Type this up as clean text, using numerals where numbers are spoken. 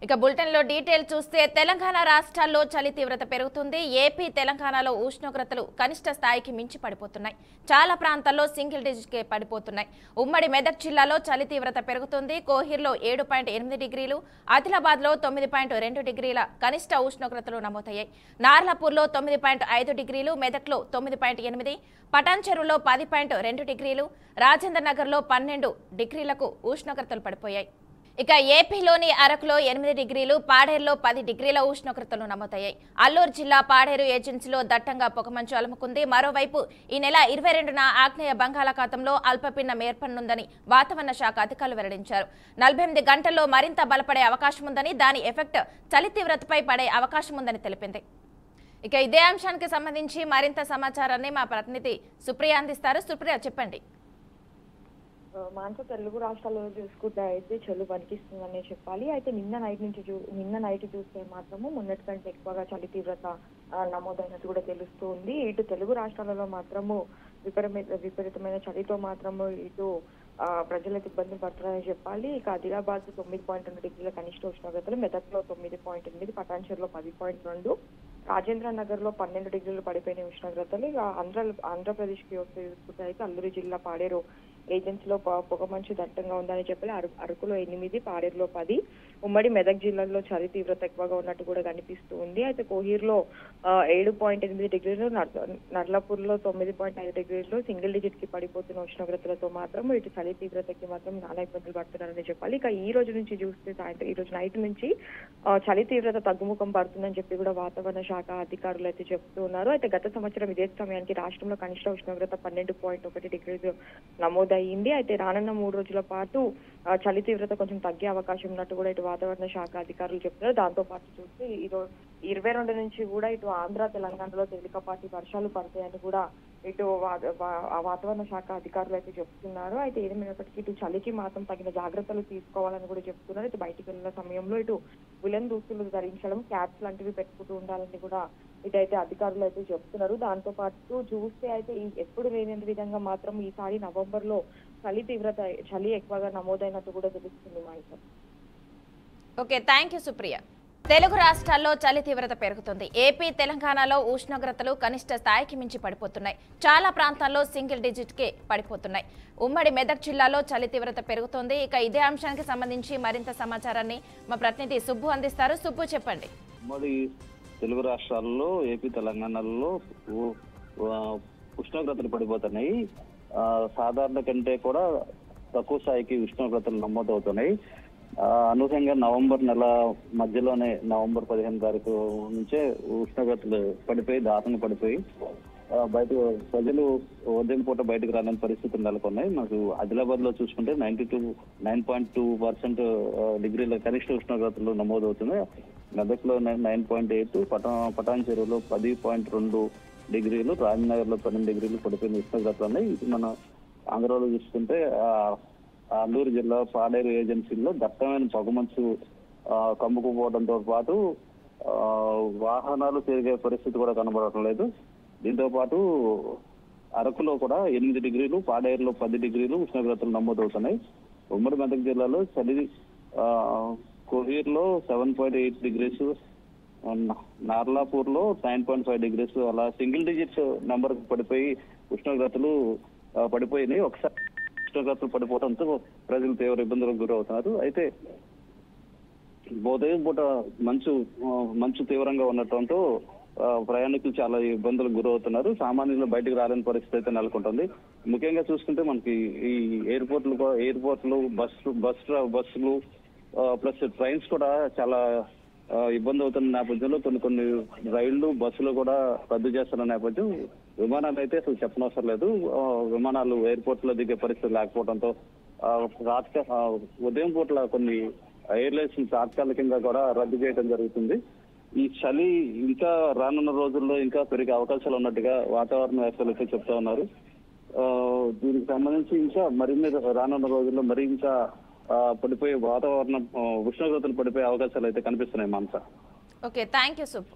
ఇక బులెటిన్ లో డీటెయిల్ చూస్తే తెలంగాణ రాష్ట్రాల్లో చలి తీవ్రత పెరుగుతుంది. ఏపీ తెలంగాణలో ఉష్ణోగ్రతలు కనిష్ట స్థాయికి మించి పడిపోతున్నాయి. చాలా ప్రాంతాల్లో సింగిల్ డిజిట్ కే పడిపోతున్నాయి. ఉమ్మడి మెదక్ జిల్లాలో చలి తీవ్రత పెరుగుతుంది. కోహిర్లో 7.8 డిగ్రీలు, ఆదిలాబాద్ లో 9.2 డిగ్రీల కనిష్ట ఉష్ణోగ్రతలు నమోదయ్యాయి. నార్లాపూర్లో 9.5 డిగ్రీలు, మెదక్లో 9.8, పటాన్చెరులో 10.2 డిగ్రీలు, రాజేంద్ర నగర్లో 12 డిగ్రీలకు ఉష్ణోగ్రతలు పడిపోయాయి. ఇక ఏపీలోని అరకులో 8 డిగ్రీలు, పాడేరులో 10 డిగ్రీల ఉష్ణోగ్రతలు నమోదయ్యాయి. అల్లూరు జిల్లా పాడేరు ఏజెన్సీలో దట్టంగా పొగమంచు అలుముకుంది. మరోవైపు ఈ నెల 22న ఆగ్నేయ బంగాళాఖాతంలో అల్పపీడనం ఏర్పడనుందని వాతావరణ శాఖ అధికారులు వెల్లడించారు. 48 గంటల్లో మరింత బలపడే అవకాశం ఉందని, దాని ఎఫెక్ట్ చలి తీవ్రతపై పడే అవకాశం ఉందని తెలిపింది. ఇక ఇదే అంశానికి సంబంధించి మరింత సమాచారాన్ని మా ప్రతినిధి సుప్రియ అందిస్తారు. సుప్రియ, చెప్పండి. మానస, తెలుగు రాష్ట్రాల్లో చూసుకుంటే అయితే చలి వణికిస్తుందనే చెప్పాలి. అయితే నిన్న నైట్ చూస్తే మాత్రము మొన్నటి కంటే ఎక్కువగా చలి తీవ్రత నమోదైనట్టు కూడా తెలుస్తుంది. ఇటు తెలుగు రాష్ట్రాలలో మాత్రము విపరీతమైన చలితో మాత్రము ఇటు ప్రజలకు ఇబ్బంది పడుతున్నారని చెప్పాలి. ఇక ఆదిలాబాద్ 9.2 డిగ్రీల కనిష్ట ఉష్ణోగ్రతలు, మెదక్లో 9.8, పటాన్చెరులో 10.2, రాజేంద్ర నగర్ లో 12 డిగ్రీలు పడిపోయిన ఉష్ణోగ్రతలు. ఇక ఆంధ్రప్రదేశ్ కి చూసుకుంటే అయితే అల్లూరు జిల్లా పాడేరు ఏజెన్సీలో పొగమంచు దట్టంగా ఉందని చెప్పాలి. అరకులో 8, పాడేరులో 10. ఉమ్మడి మెదక్ జిల్లాలో చలి తీవ్రత ఎక్కువగా ఉన్నట్టు కూడా కనిపిస్తూ ఉంది. అయితే కోహిర్లో 7.8 డిగ్రీలు, నర్లాపూర్లో 9.5 డిగ్రీలు సింగిల్ డిజిట్ కి పడిపోతున్న ఉష్ణోగ్రతలతో మాత్రం ఇటు చలి తీవ్రతకి మాత్రం నానా ఇబ్బందులు పడుతున్నారని చెప్పాలి. ఇక ఈ రోజు నుంచి చూస్తే సాయంత్రం ఈ రోజు నైట్ నుంచి చలి తీవ్రత తగ్గుముఖం పడుతుందని చెప్పి కూడా వాతావరణ శాఖ అధికారులు అయితే చెప్తూ ఉన్నారు. అయితే గత సంవత్సరం ఇదే సమయానికి రాష్ట్రంలో కనిష్ట ఉష్ణోగ్రత 12.1 డిగ్రీలు నమోదయ్యింది. అయితే రానున్న 3 రోజుల పాటు చలి తీవ్రత కొంచెం తగ్గే అవకాశం ఉన్నట్టు కూడా ఇటు వాతావరణ శాఖ అధికారులు చెప్తున్నారు. దాంతో పాటు చూస్తే ఈరోజు 22 నుంచి కూడా ఇటు ఆంధ్ర, తెలంగాణలో తేలికపాటి వర్షాలు పడతాయని కూడా ఇటు వాతావరణ శాఖ అధికారులు అయితే చెప్తున్నారు. అయితే ఏదేమైనప్పటికీ ఇటు చలికి మాత్రం తగిన జాగ్రత్తలు తీసుకోవాలని కూడా చెప్తున్నారు. ఇటు బయటికి వెళ్ళిన సమయంలో ఇటు ఉలెన్ దుస్తులు ధరించడం, క్యాప్స్ లాంటివి పెట్టుకుంటూ ఉండాలని కూడా ఇటైతే అధికారులు అయితే చెప్తున్నారు. దాంతో పాటు చూస్తే అయితే ఎప్పుడు లేని విధంగా మాత్రం ఈసారి నవంబర్ లో చలి ఎక్కువగా నమోదైనట్టు కూడా తెలుస్తుంది. Manasa, okay, thank you Supriya. Telugu రాష్ట్రాల్లో చలి తీవ్రత పెరుగుతుంది. ఏపీ తెలంగాణలో ఉష్ణోగ్రతలు కనిష్ట స్థాయికి మించి పడిపోతున్నాయి. చాలా ప్రాంతాల్లో సింగిల్ డిజిట్ కే పడిపోతున్నాయి. ఉమ్మడి మెదక్ జిల్లాలో చలి తీవ్రత పెరుగుతోంది. ఇక ఇదే అంశానికి సంబంధించి మరింత సమాచారాన్ని మా ప్రతినిధి సుబ్బు అందిస్తారు. సుబ్బు, చెప్పండి. ఉమ్మడి తెలుగు రాష్ట్రాల్లో ఏపీ తెలంగాణలో ఉష్ణోగ్రతలు పడిపోతున్నాయి. సాధారణ కంటే కూడా తక్కువ స్థాయికి ఉష్ణోగ్రతలు నమోదవుతున్నాయి. అనూహ్యంగా నవంబర్ నెల మధ్యలోనే, నవంబర్ 15 తారీఖు నుంచే ఉష్ణోగ్రతలు పడిపోయి దారుణంగా పడిపోయి ప్రజలు ఉదయం పూట బయటకు రాలేని పరిస్థితులు నెలకొన్నాయి. మనకు ఆదిలాబాద్ లో చూసుకుంటే 9.2% డిగ్రీల కనిష్ట ఉష్ణోగ్రతలు నమోదవుతున్నాయి. మెదక్ లో 9.8, పటాన్చెరులో 10.2 డిగ్రీలు, రాజనగర్ లో 12 డిగ్రీలు పడిపోయిన ఉష్ణోగ్రతలు ఉన్నాయి. ఇది మన ఆంధ్రలో చూసుకుంటే అల్లూరు జిల్లా పాడేరు ఏజెన్సీల్లో దట్టమైన పొగమంచు కమ్ముకుపోవడంతో పాటు వాహనాలు తిరిగే పరిస్థితి కూడా కనబడటం లేదు. దీంతో పాటు అరకులో కూడా 8 డిగ్రీలు, పాడేరులో 10 డిగ్రీలు ఉష్ణోగ్రతలు నమోదవుతున్నాయి. ఉమ్మడి మెదక్ జిల్లాలో చలి కోహీర్లో 7.8 డిగ్రీస్, నార్లాపూర్ లో 9.5 డిగ్రీస్ అలా సింగిల్ డిజిట్స్ నెంబర్ పడిపోయి ఉష్ణోగ్రతలు పడిపోయినాయి. ఒకసారి ఉష్ణోగ్రతలు పడిపోవడంతో ప్రజలు తీవ్ర ఇబ్బందులకు గురవుతున్నారు. అయితే ఉదయం పూట మంచు తీవ్రంగా ఉండటంతో ప్రయాణికులు చాలా ఇబ్బందులకు గురవుతున్నారు. సామాన్యులు బయటకు రాలేని పరిస్థితి అయితే నెలకొంటుంది. ముఖ్యంగా చూసుకుంటే మనకి ఈ ఎయిర్పోర్ట్లు, బస్సులు ప్లస్ ట్రైన్స్ కూడా చాలా ఇబ్బంది అవుతున్న నేపథ్యంలో కొన్ని రైళ్లు, బస్సులు కూడా రద్దు చేస్తున్న నేపథ్యం. విమానాలు అయితే అసలు చెప్పనవసరం లేదు. విమానాలు ఎయిర్పోర్ట్ లో దిగే పరిస్థితి లేకపోవడంతో ఉదయం పూట్ల కొన్ని ఎయిర్లైన్స్ తాత్కాలికంగా కూడా రద్దు చేయడం జరుగుతుంది. ఈ చలి ఇంకా రానున్న రోజుల్లో ఇంకా పెరిగే అవకాశాలు ఉన్నట్టుగా వాతావరణ వ్యవస్థలు అయితే చెప్తా ఉన్నారు. దీనికి సంబంధించి ఇంకా మరిన్ని రానున్న రోజుల్లో ఇంకా పడిపోయే వాతావరణం, ఉష్ణోగ్రతలు పడిపోయే అవకాశాలు అయితే కనిపిస్తున్నాయి. మానస, ఓకే, థ్యాంక్ యూ సుబ్బు.